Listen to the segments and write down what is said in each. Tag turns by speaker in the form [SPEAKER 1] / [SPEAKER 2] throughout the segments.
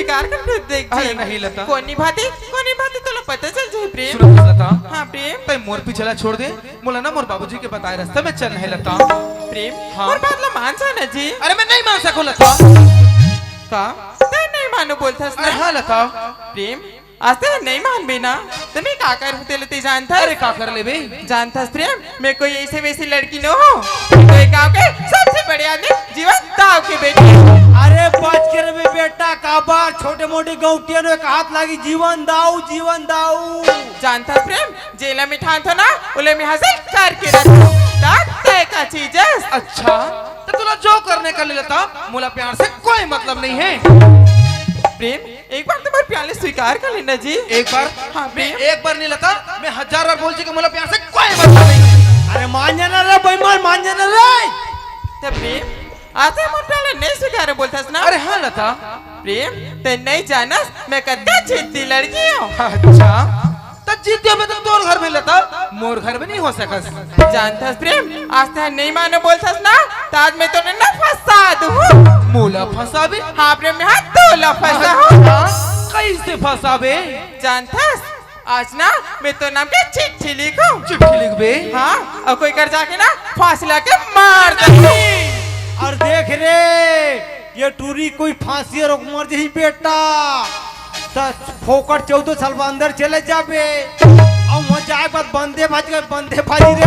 [SPEAKER 1] स्वीकार कर देख
[SPEAKER 2] अरे नहीं लता,
[SPEAKER 1] कोनी भाती तो पता चल जाए प्रेम।
[SPEAKER 2] सुनो लता,
[SPEAKER 1] हाँ प्रेम,
[SPEAKER 2] तय मोर पिछला छोड़ दे, मोला ना मोर बाबूजी के बताए रास्ते में चल है लता।
[SPEAKER 1] प्रेम
[SPEAKER 2] हाँ।
[SPEAKER 1] और बात ला मान जाना जी।
[SPEAKER 2] अरे मैं नहीं मान सकूं लता।
[SPEAKER 1] का ते नहीं मानो बोलथस
[SPEAKER 2] अरे
[SPEAKER 1] ना
[SPEAKER 2] हाँ लता,
[SPEAKER 1] प्रेम आज ते नहीं मान बिना तुम्हें का कर होते लेते जानता
[SPEAKER 2] अरे का कर ले बे,
[SPEAKER 1] जानता प्रेम मैं कोई ऐसे वैसी लड़की न हो, कोई गांव के सबसे बड़े आदमी जीवन दाव के बेटे।
[SPEAKER 3] अरे बच के रे बेटा, काबार छोटे मोटे गौटियन में हाथ लागी जीवन दाऊ
[SPEAKER 1] जानता प्रेम जेला में ठान था ना उले में हासिल करके रखो तय का चीज है।
[SPEAKER 2] अच्छा तो तुला जो करने का ले लता, मोला प्यार से कोई मतलब नहीं है।
[SPEAKER 1] प्रेम एक बार तुम्हारे प्याले स्वीकार कर लेना जी।
[SPEAKER 2] एक बार,
[SPEAKER 1] हाँ
[SPEAKER 2] मैं
[SPEAKER 1] प्रेम,
[SPEAKER 2] एक बार नहीं लता, मैं 1000 बार बोल चुका, मोला प्यार से कोई मतलब नहीं है।
[SPEAKER 3] अरे मान जाना रे बेईमान, मान जाना रे।
[SPEAKER 1] तब प्रेम आते मोर प्याले नहीं स्वीकार बोलथस ना।
[SPEAKER 2] अरे हाँ लता,
[SPEAKER 1] प्रेम ते नहीं जानस मैं कद्दा जीती लड़की हूँ।
[SPEAKER 2] अच्छा तो जीते में तो तोर घर में लता, मोर घर में नहीं हो सकस।
[SPEAKER 1] जानथस प्रेम आज ते नहीं मानो बोलथस ना तो आज मैं तोने ना फंसा दूँ।
[SPEAKER 2] मोला फंसाबे?
[SPEAKER 1] हाँ प्रेम में हाथ तोला फंसा हूँ।
[SPEAKER 2] कैसे फंसाबे?
[SPEAKER 1] जानथस आज ना मैं तो नाम के चिट्ठी लिखूं।
[SPEAKER 2] चिट्ठी लिख बे?
[SPEAKER 1] हाँ और कोई कर जाके ना फांसी लाके मार दे।
[SPEAKER 3] और देख रे ये टूरी कोई फांसी रोक मर जाही बेटा, फोकट 14 साल अंदर चले जाबे और वहाँ जाए बाद बंदे भाजी रे।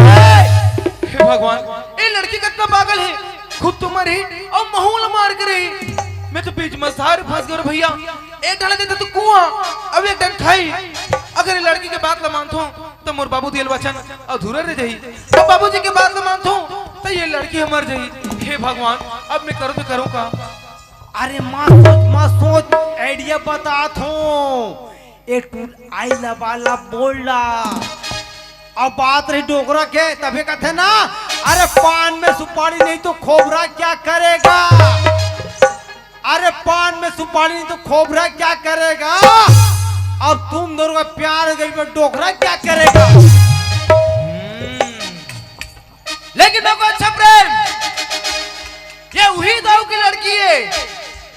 [SPEAKER 2] हे भगवान, ये लड़की कितना पागल है, खुद तो मरी और माहौल मार के रही। मैं तो बीच मझधार फंस गया भैया। एक ढाला देता तो कुआं, अब एक ढाल खाई। अगर ये लड़की के बात ला मानतो तो मोर बाबू दियल वचन अधूरा रह जाई, अब बाबूजी के बात ला मानतो तो ये लड़की मर जाई। हे भगवान, अब मैं करूँ तो करूँ का?
[SPEAKER 3] अरे माँ सोच आइडिया बतात हूँ। एक टूर आई लबाला बोला अब बात रही डोगरा के, तभी कहते ना अरे पान में सुपारी नहीं तो खोबरा क्या करेगा। अरे पान में सुपारी नहीं तो खोबरा क्या करेगा। अब तुम दोनों का प्यार गई में डोगरा क्या करेगा।
[SPEAKER 2] लेकिन देखो अच्छा प्रेम, ये वही दाऊ की लड़की है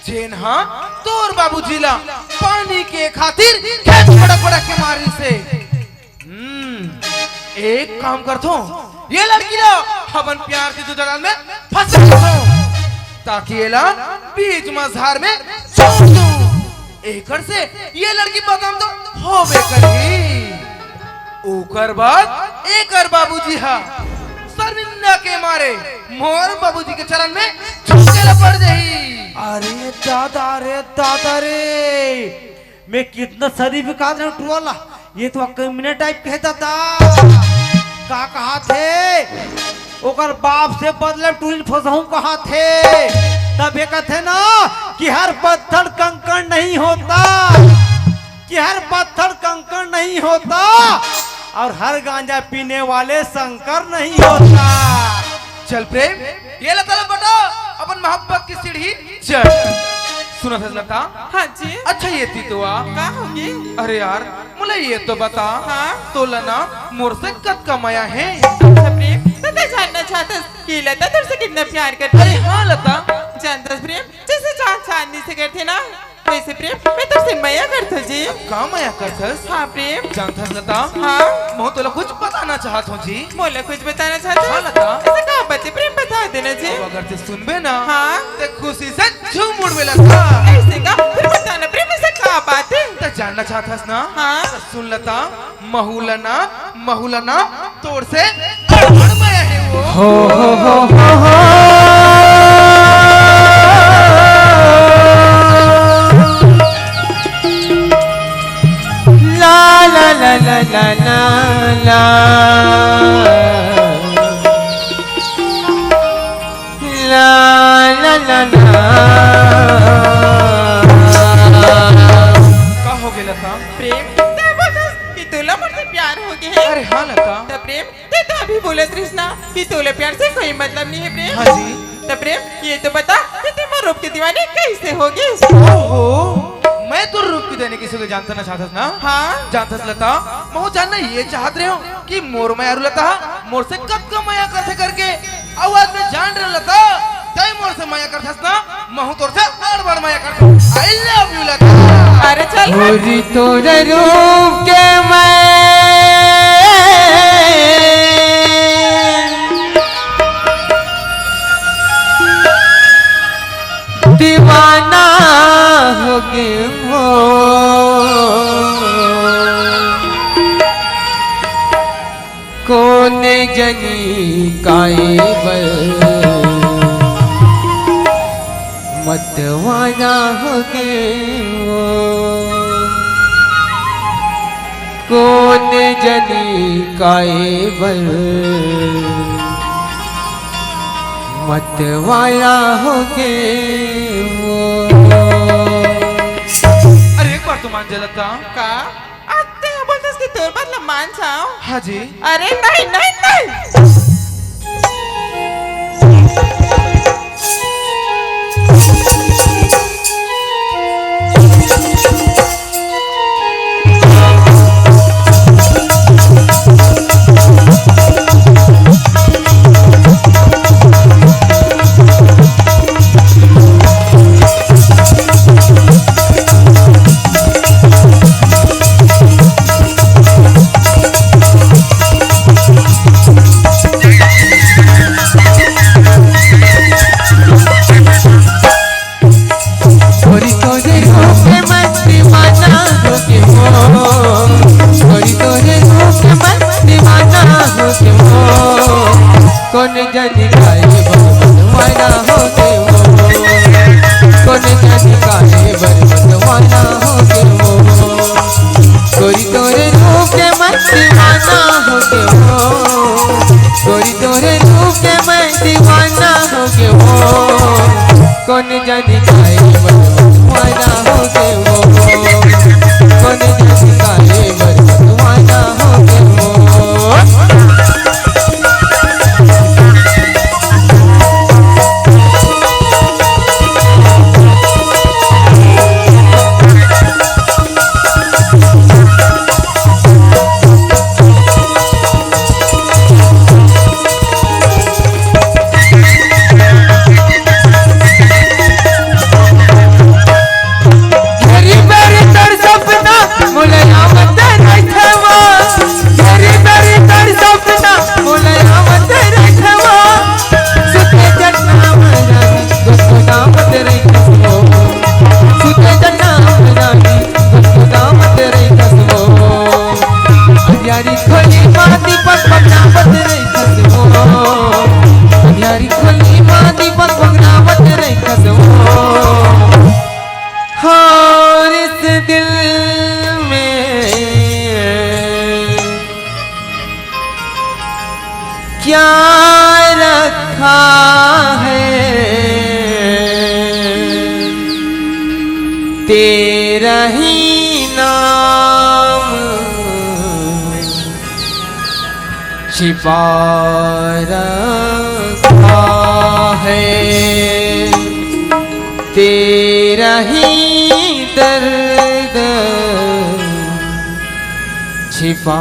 [SPEAKER 2] जेन हाँ तोर बाबूजी ला पानी के खातिर खेत पड़क के मारी से। एक काम करतो, ये लड़की ला अपन प्यार के जुदान में फंसा दो ताकि ये ला बीच मझधार में छोड़ दूं। एकड़ से ये लड़की बदनाम तो होवे करेगी। ओकर बाद एकर बाबूजी हा शर्मिंदा के मारे मोर बाबूजी के चरण में झुकेला पड़ जाही।
[SPEAKER 3] अरे दादा रे मैं कितना शरीफ कादर टोला, ये तो कमीना टाइप कहता था। का कहा थे ओकर बाप से बदले टूल फंसाऊं कहा थे। तब ये कहते ना कि हर पत्थर कंकड़ नहीं होता, कि हर पत्थर कंकड़ नहीं होता और हर गांजा पीने वाले शंकर नहीं होता।
[SPEAKER 2] चल प्रेम, ये लता बटा अपन मोहब्बत की सीढ़ी चढ़। सुना था लता?
[SPEAKER 1] हाँ जी।
[SPEAKER 2] अच्छा ये थी तो
[SPEAKER 1] का होगी?
[SPEAKER 2] अरे यार मुझे ये तो बता,
[SPEAKER 1] हाँ?
[SPEAKER 2] तो लना मोर से कद कमाया है?
[SPEAKER 1] अच्छा प्रेम तो जानना चाहता कि लता तुझसे कितना प्यार करती
[SPEAKER 2] अरे
[SPEAKER 1] है।
[SPEAKER 2] हाँ लता,
[SPEAKER 1] जानता प्रेम जैसे चांद चांदनी से करते ना वैसे प्रेम मैं तुझसे माया करता जी।
[SPEAKER 2] का माया करथस?
[SPEAKER 1] हाँ प्रेम।
[SPEAKER 2] जानता लता?
[SPEAKER 1] हाँ
[SPEAKER 2] मैं तो कुछ बताना चाहत हूँ जी।
[SPEAKER 1] मोला कुछ बताना चाहता
[SPEAKER 2] हाँ लता।
[SPEAKER 1] ऐसा कहा बच्चे प्रेम बता देना जी।
[SPEAKER 2] अब अगर ते सुनबे ना
[SPEAKER 1] हाँ
[SPEAKER 2] ते खुशी से झूम उड़वे लता।
[SPEAKER 1] ऐसे का फिर बताना प्रेम ऐसा कहा बात है।
[SPEAKER 2] तो जानना चाहतस ना?
[SPEAKER 1] हाँ
[SPEAKER 2] तो सुन लता, महुलना तोड़ से बड़ माया है वो।
[SPEAKER 3] हो ला ला ला ला ला ला ला ला ला।
[SPEAKER 2] का हो गया लता?
[SPEAKER 1] प्रेम ते बता कि तुला मुझसे प्यार हो गया है।
[SPEAKER 2] अरे हाँ लता।
[SPEAKER 1] तो प्रेम ते तो अभी बोले कृष्णा कि तुले प्यार से कोई मतलब नहीं है प्रेम।
[SPEAKER 2] हाँ जी।
[SPEAKER 1] तो प्रेम ये तो बता कि तुम रूप की दीवानी कैसे होगी।
[SPEAKER 2] ओहो, मैं तो रूप की देने किसी को जानता ना चाहता ना।
[SPEAKER 1] हाँ
[SPEAKER 2] जानता लता, मैं जानना ये चाहत रहे हो कि मोर माया लता मोर से कब का माया करते करके आवाज में जान रहे लता तय मोर से माया करथस ना महू तोर से बड़ माया करथस आई लव यू लता
[SPEAKER 1] अरे चल
[SPEAKER 3] गोरी तोरे रूप के मैं दीवाना हो गया हो कौन जनी काए बल मतवाना हो गए वो कौन जनी काए बल मतवाया हो गए वो।
[SPEAKER 2] अरे एक बार तो मान जा लता
[SPEAKER 1] का आते हैं बोलते इसकी तोर बदला मान जाओ
[SPEAKER 2] हाँ जी
[SPEAKER 1] अरे नहीं नहीं नहीं
[SPEAKER 3] कौन जाने काहे बरबदवाना हो के वो कौन जाने काहे बरबदवाना हो के वो गोरी तोरे रूप के मैं दीवाना हो के वो गोरी तोरे रूप के मैं दीवाना हो के वो कौन जाने काहे बरबदवाना हो के वो कौन जाने काहे बरबदवाना हो के वो। क्या रखा है तेरा ही नाम छिपा रखा है तेरा ही दर्द छिपा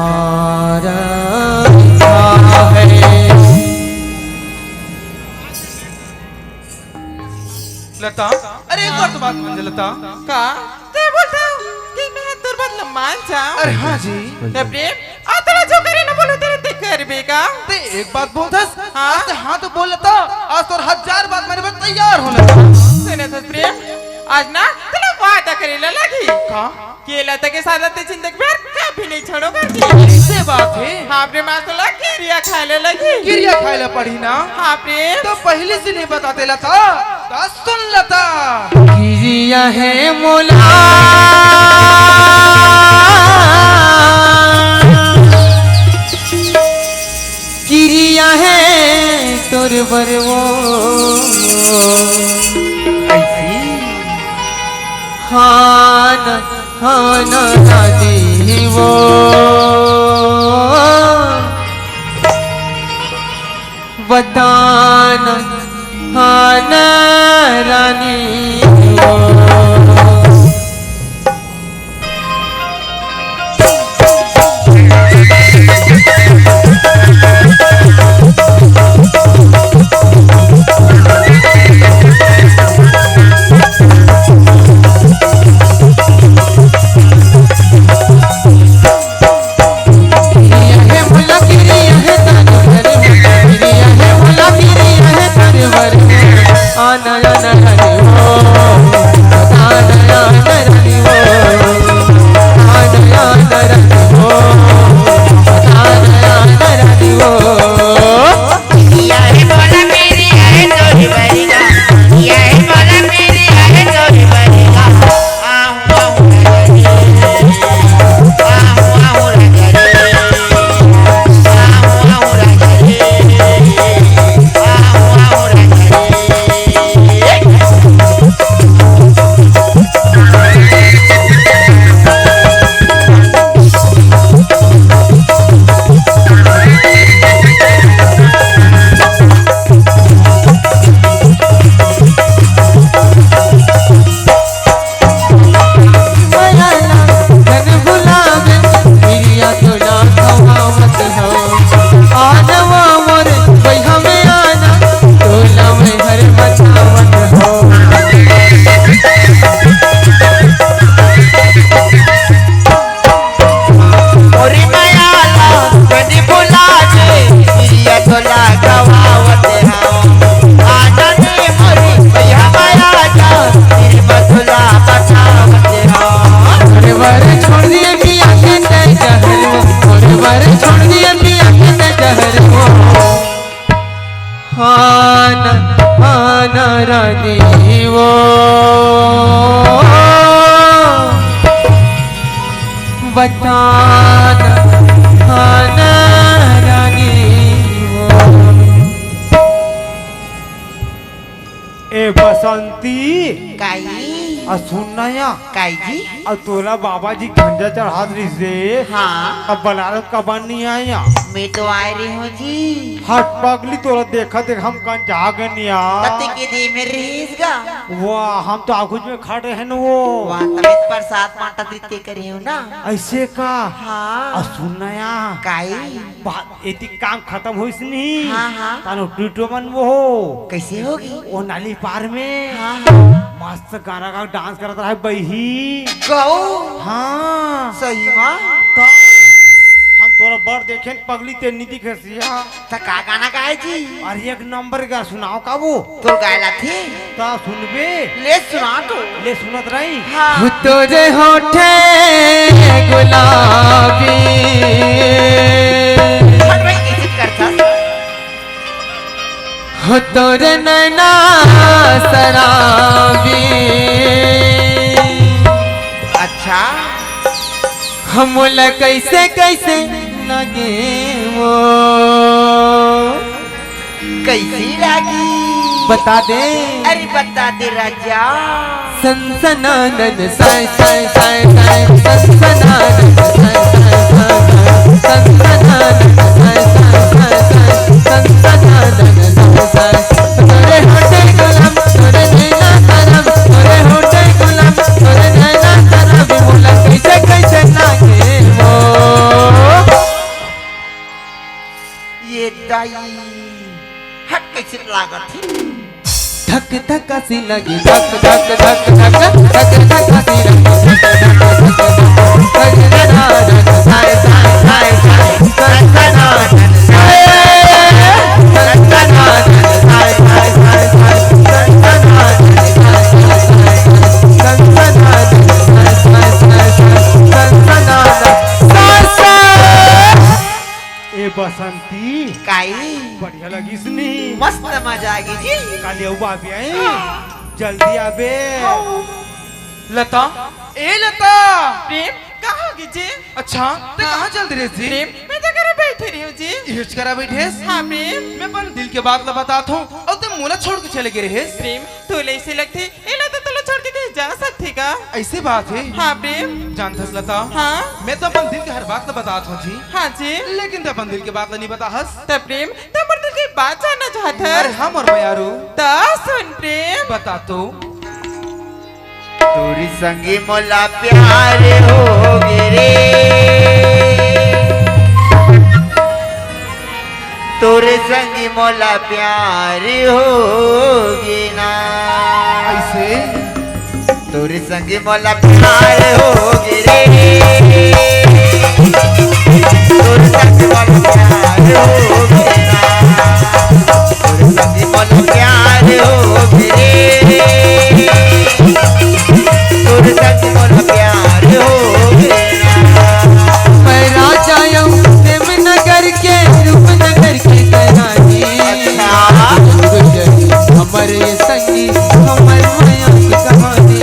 [SPEAKER 3] रखा है।
[SPEAKER 2] लता अरे एक बार तो बात मान जा लता
[SPEAKER 1] का ते बोलते हो कि मैं तोर बदला मान जाऊं
[SPEAKER 2] अरे हाँ जी
[SPEAKER 1] ते प्रेम आतरा जो करे ना बोलो तेरे ते कर बेगा
[SPEAKER 2] ते एक बात बोलथस
[SPEAKER 1] हाँ?
[SPEAKER 2] आज ते हाँ तो बोल लता आज तोर 1000 बात मेरे पर तैयार हो लता
[SPEAKER 1] सुने तो प्रेम आज ना तेरा वादा करेला लगी
[SPEAKER 2] का
[SPEAKER 1] कि लता के साथ ते जिंदगी भर कभी नहीं छोड़ोगा जी
[SPEAKER 2] ऐसे बात है
[SPEAKER 1] हाँ प्रेम आज तो लग किरिया खाने लगी
[SPEAKER 2] गिरिया खाए ला पड़ी ना
[SPEAKER 1] हाँ प्रेम
[SPEAKER 2] तो पहले से नहीं बताते लता तो सुन लता
[SPEAKER 3] गिरिया है मोला गिरिया है तोर बरवो हान रानी वो बताना हान रानी वो
[SPEAKER 4] आना आना रानी वो बताना आना रानी वो।
[SPEAKER 3] ए बसंती
[SPEAKER 5] काई
[SPEAKER 3] सुनना या
[SPEAKER 5] काई जी
[SPEAKER 3] और तोला बाबा जी खंजा चढ़ा रही से
[SPEAKER 5] हाँ
[SPEAKER 3] अब बनारस कब नहीं आया
[SPEAKER 5] मैं तो आ रही हूँ जी
[SPEAKER 3] हट पगली तोरा देखा देख हम कन जागे नहीं
[SPEAKER 5] तते के दे में रहेगा
[SPEAKER 3] वाह हम तो आगुज में खड़े हैं न वो
[SPEAKER 5] वहाँ तबियत पर साथ माता दीते करे हो ना
[SPEAKER 3] ऐसे का
[SPEAKER 5] हाँ
[SPEAKER 3] और सुनना या
[SPEAKER 5] काई
[SPEAKER 3] बात एती काम खत्म हुई नहीं
[SPEAKER 5] हाँ हाँ
[SPEAKER 3] तानो टूटो मन वो
[SPEAKER 5] कैसे होगी
[SPEAKER 3] वो नाली पार में
[SPEAKER 5] हाँ हाँ
[SPEAKER 3] मस्त गाना का डांस करता है बही
[SPEAKER 5] गौ
[SPEAKER 3] हाँ
[SPEAKER 5] सही माँ
[SPEAKER 3] तो हम तोरा बड़ देखे पगली ते नीति खसिया
[SPEAKER 5] तो का गाना गाए जी
[SPEAKER 3] और एक नंबर का सुनाओ का वो
[SPEAKER 5] तो गायला थी
[SPEAKER 3] ता सुनबे
[SPEAKER 5] ले सुना तो
[SPEAKER 3] ले सुनत रही
[SPEAKER 5] हाँ
[SPEAKER 4] तुझे होठे गुलाबी
[SPEAKER 5] हट भाई कैसे करता
[SPEAKER 4] हो तोरे नैना शराबी
[SPEAKER 5] अच्छा
[SPEAKER 4] हमला कैसे कैसे लगे वो
[SPEAKER 5] कैसी लगी
[SPEAKER 4] बता दे
[SPEAKER 5] अरे बता दे राजा
[SPEAKER 4] सनसनानन साय साय साय साय सनसनानन साय साय साय सनसनानन साय साय साय साय सनसनानन साय साय तोरे होठे गुलाब तोरे नैना शराब तोरे होठे गुलाब तोरे नैना शराब मोला कैसे कैसे लागे वो
[SPEAKER 5] ये दाई हट कैसे लागत थी
[SPEAKER 4] धक धक सी लगी धक धक धक धक धक धक सी लगी साय साय साय साय सनसनानन साय सनसनानन साय साय साय साय सनसनानन सनसनानन साय साय साय साय सनसनानन साय साय।
[SPEAKER 3] ए बसंती
[SPEAKER 5] काई
[SPEAKER 3] बढ़िया लगी इसनी
[SPEAKER 5] मस्त मजा आ गई जी
[SPEAKER 3] काले उबा भी आए जल्दी आबे
[SPEAKER 2] लता ए लता
[SPEAKER 1] प्रेम कहाँ होगी जी
[SPEAKER 2] अच्छा ते कहाँ चल रही थी
[SPEAKER 1] प्रेम मैं तो घर बैठी रही हूँ जी
[SPEAKER 2] हिच करा बैठेस
[SPEAKER 1] हाँ प्रेम
[SPEAKER 2] मैं अपन दिल के बात ला बताता हूँ और तुम मोला छोड़ के चले गए रहेस
[SPEAKER 1] प्रेम तोले ऐसे लगती इला तो तोला छोड़ के कहीं जा सकती का
[SPEAKER 2] ऐसी बात है
[SPEAKER 1] हाँ प्रेम
[SPEAKER 2] जानथस लता
[SPEAKER 1] हाँ
[SPEAKER 2] मैं तो अपन दिल के हर बात ला बताता हूँ जी
[SPEAKER 1] हाँ जी
[SPEAKER 2] लेकिन तो अपन दिल के बात ला नहीं बता हस
[SPEAKER 1] तो प्रेम तो मर दिल की बात जानना चाहता
[SPEAKER 2] अरे
[SPEAKER 1] है
[SPEAKER 2] हम और मैं यारो
[SPEAKER 1] तो सुन प्रेम
[SPEAKER 2] बता तो
[SPEAKER 5] तोरी संगी मोला प्यार हो रे तोरे संगी मोला प्यार होगी ना
[SPEAKER 2] ऐसे
[SPEAKER 5] तोरे संगी मोला प्यार होगी रे तोरे संगी मोला प्यार होगी ना तोरे संगी मोला प्यार होगी रे तोरे संगी मोला प्यार होगी ना
[SPEAKER 4] मैं राजा हूँ प्रेमनगर के रूपनगर की कहानी हमारे संगी हमर माया की कहानी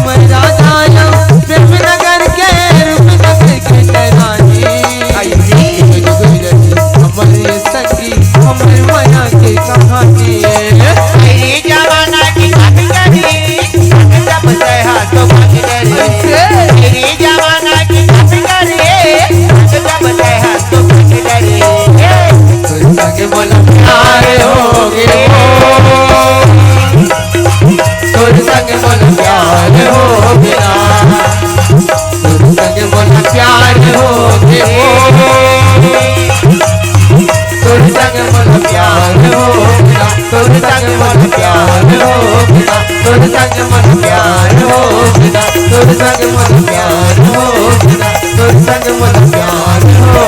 [SPEAKER 4] मैं राजा हूँ प्रेमनगर के रूपनगर की कहानी हमारे संगी हमर माया की कहानी
[SPEAKER 5] मेरी जमाना की कभी कभी जब सहा तो भाग डरे मेरी जमाना की कभी कभी जब सहा तो भाग डरे
[SPEAKER 4] संग बोला प्यार हो गे तोर संग बोला प्यार हो गया तोर संग बोला प्यार हो गे तोर संग बोला प्यार हो गया तोर संग बोला प्यार हो गया तोर संग बोला प्यार हो गया तोर संग बोला प्यार हो गया तोर संग बोला प्यार हो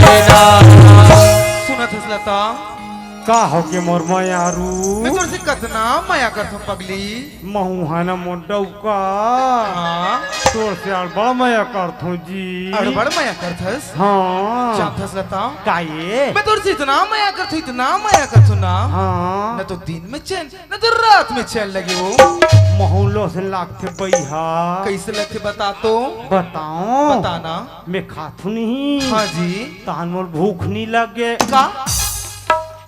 [SPEAKER 4] गया
[SPEAKER 2] सुना थस लता
[SPEAKER 3] का हो के मोर मयारू
[SPEAKER 2] मैं तोर से कतना माया करथो पगली।
[SPEAKER 3] महुहाना मोडौ का
[SPEAKER 2] हाँ
[SPEAKER 3] तोर से बड़ा मया करथो जी।
[SPEAKER 2] अड़बड़ माया करथस।
[SPEAKER 3] हाँ
[SPEAKER 2] जानथस लता
[SPEAKER 3] का ये
[SPEAKER 2] मैं तोर से इतना माया करथो ना
[SPEAKER 3] हाँ
[SPEAKER 2] न तो दिन में चैन न तो रात में चैन लगे वो।
[SPEAKER 3] महौलो से लागते बैहा
[SPEAKER 2] कैसे लगते बता तो
[SPEAKER 3] बताओ
[SPEAKER 2] बताना।
[SPEAKER 3] मैं खाथू नहीं
[SPEAKER 2] हाँ जी
[SPEAKER 3] तान मोर भूख नहीं लगे
[SPEAKER 2] का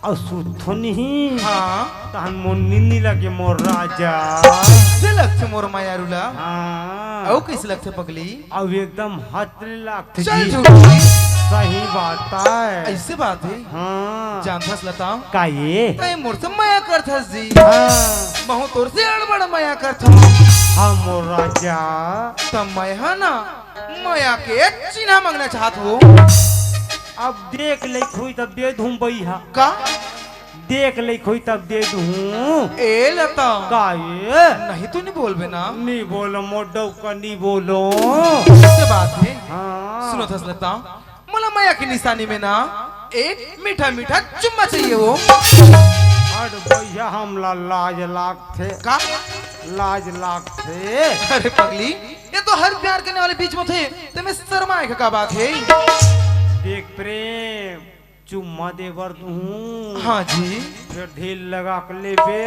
[SPEAKER 3] और सुथो नहीं
[SPEAKER 2] हाँ
[SPEAKER 3] तान मोर नींद नहीं लगे मोर राजा।
[SPEAKER 2] कैसे लगते मोर माया रुला।
[SPEAKER 3] हाँ
[SPEAKER 2] औ कैसे लगते पगली।
[SPEAKER 3] अब एकदम हाथ लागते
[SPEAKER 2] चल
[SPEAKER 3] जी।
[SPEAKER 2] झूठी
[SPEAKER 3] सही बात है।
[SPEAKER 2] ऐसे बात है।
[SPEAKER 3] हाँ
[SPEAKER 2] जानथस लता
[SPEAKER 3] का ये
[SPEAKER 2] तय मोर से माया करथस जी।
[SPEAKER 3] हाँ
[SPEAKER 2] महु तोर से अड़बड़ माया करथो।
[SPEAKER 3] हाँ मोर राजा
[SPEAKER 2] तब मैं है ना माया के चिन्ह मांगना चाहत हो।
[SPEAKER 3] अब देख ले खोई तब दे दूं बैहा
[SPEAKER 2] का
[SPEAKER 3] देख ले खोई तब दे दूं
[SPEAKER 2] ए लता
[SPEAKER 3] का ये
[SPEAKER 2] नहीं तू नहीं बोलबे ना।
[SPEAKER 3] नहीं बोलो मोडौ का नहीं बोलो।
[SPEAKER 2] से बात है।
[SPEAKER 3] हाँ
[SPEAKER 2] सुनो थस लता मला माया की निशानी में ना एक मीठा मीठा चुम्मा चाहिए वो।
[SPEAKER 3] अरे भैया हमला लाज लागते
[SPEAKER 2] का
[SPEAKER 3] लाज लागते।
[SPEAKER 2] अरे पगली ये तो हर प्यार करने वाले बीच में थे तो मैं शर्माए का बात है।
[SPEAKER 3] देख प्रेम चुम्मा दे बर दूं
[SPEAKER 2] हाँ जी
[SPEAKER 3] फिर ढील लगा के ले बे।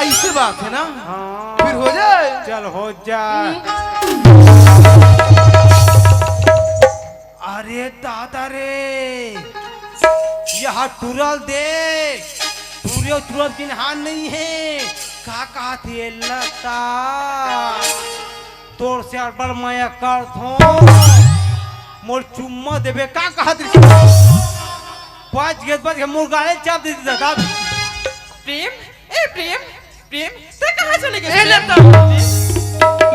[SPEAKER 2] ऐसे बात है ना।
[SPEAKER 3] हाँ
[SPEAKER 2] फिर हो जाए।
[SPEAKER 3] चल हो जाए। अरे दादा रे यहाँ टूरल दे पूरे टूरल दिन हाथ नहीं है का कहा थे लता तोर से अड़बड़ माया कर थो मोर चुम्मा देबे का कहा थे पाँच गेट बाद के मुर्गाले चाप दे दी दादा।
[SPEAKER 1] प्रेम ए प्रेम प्रेम ते कहाँ चले गए
[SPEAKER 2] ए लता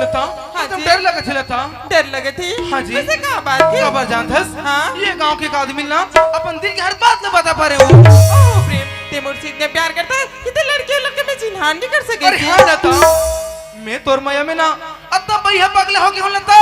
[SPEAKER 2] लता
[SPEAKER 1] हाँ
[SPEAKER 2] तुम
[SPEAKER 1] जी।
[SPEAKER 2] डर लगा थे लता।
[SPEAKER 1] डर लगे थी
[SPEAKER 2] हाँ जी।
[SPEAKER 1] वैसे कहाँ बात थी
[SPEAKER 2] खबर जानथस
[SPEAKER 1] हाँ।
[SPEAKER 2] ये गांव के एक आदमी ना अपन दिल की हर बात न बता पा रहे हो।
[SPEAKER 1] ओह प्रेम ते मुझसे इतने प्यार करता है कि ते लड़के में चिन्हान नहीं कर सके
[SPEAKER 2] अरे हाँ लता मैं तोर माया में ना अत्ता भैया पगले हो के हो लता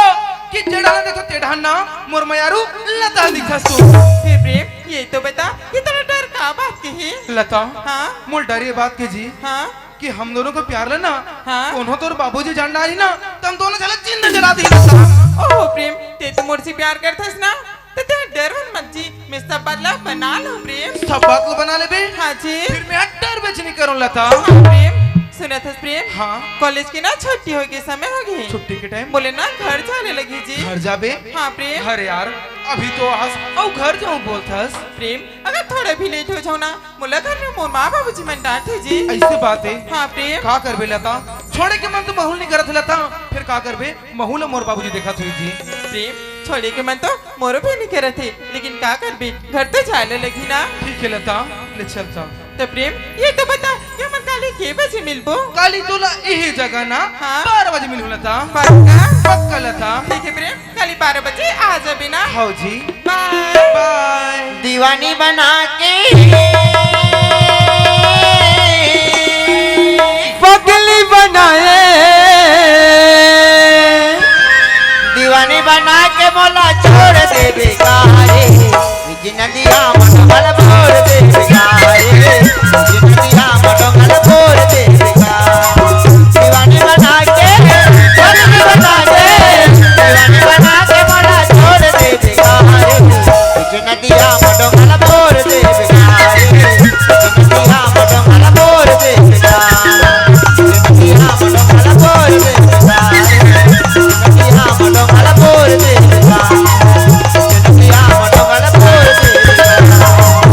[SPEAKER 2] कि जेड़ा ना देखो तेढ़ा ना मोर मायारू लता दिखस तू।
[SPEAKER 1] फिर प्रेम ये तो बता कि तेरा डर कहाँ बात की है
[SPEAKER 2] लता
[SPEAKER 1] हाँ
[SPEAKER 2] मोर डर ये बात के जी
[SPEAKER 1] हाँ
[SPEAKER 2] कि हम दोनों को प्यार लेना
[SPEAKER 1] हाँ।
[SPEAKER 2] उन्हों तोर बाबूजी जान डाली ना तो हम दोनों चले जिंदा जला दी लता।
[SPEAKER 1] ओह प्रेम ते तो मुझसे प्यार करता है ना तो ते डर मत जी मैं सब बदला बना लो प्रेम।
[SPEAKER 2] सब बात को बना ले बे।
[SPEAKER 1] हाँ जी
[SPEAKER 2] फिर मैं डर बेच नहीं करूं लता।
[SPEAKER 1] हाँ प्रेम सुना था प्रेम
[SPEAKER 2] हाँ
[SPEAKER 1] कॉलेज की ना छुट्टी हो गई समय हो गई
[SPEAKER 2] छुट्टी के टाइम
[SPEAKER 1] बोले ना घर जाने लगी जी
[SPEAKER 2] घर जाबे।
[SPEAKER 1] हाँ प्रेम
[SPEAKER 2] अरे यार अभी तो हंस और घर जाऊं बोलथस।
[SPEAKER 1] प्रेम अगर थोड़ा भी लेट हो जाओ ना मुला घर में मोर माँ बाबूजी मन डांटे जी।
[SPEAKER 2] ऐसे बात है।
[SPEAKER 1] हाँ प्रेम
[SPEAKER 2] का करबे लता छोड़े के मन तो महूल नहीं करत लता फिर का करबे महूल मोर बाबूजी देखा थी जी।
[SPEAKER 1] प्रेम छोड़े के मन तो मोरो भी नहीं करे थे लेकिन का कर भी घर तो जाने लगी ना।
[SPEAKER 2] ठीक है लता ले चलता।
[SPEAKER 1] तो प्रेम ये तो बता ये मन काले के बजे मिलबो।
[SPEAKER 2] काली तोला यही जगह ना
[SPEAKER 1] हाँ।
[SPEAKER 2] 12 बजे मिलू लता।
[SPEAKER 1] पक्का
[SPEAKER 2] पक्का लता।
[SPEAKER 1] ठीक है प्रेम कल 12 बजे आ जाबे ना।
[SPEAKER 2] हाँ जी
[SPEAKER 1] बाय
[SPEAKER 2] बाय।
[SPEAKER 5] दीवानी बना के
[SPEAKER 4] पगली बनाए
[SPEAKER 5] दीवानी बना के मोला छोड़ देवे का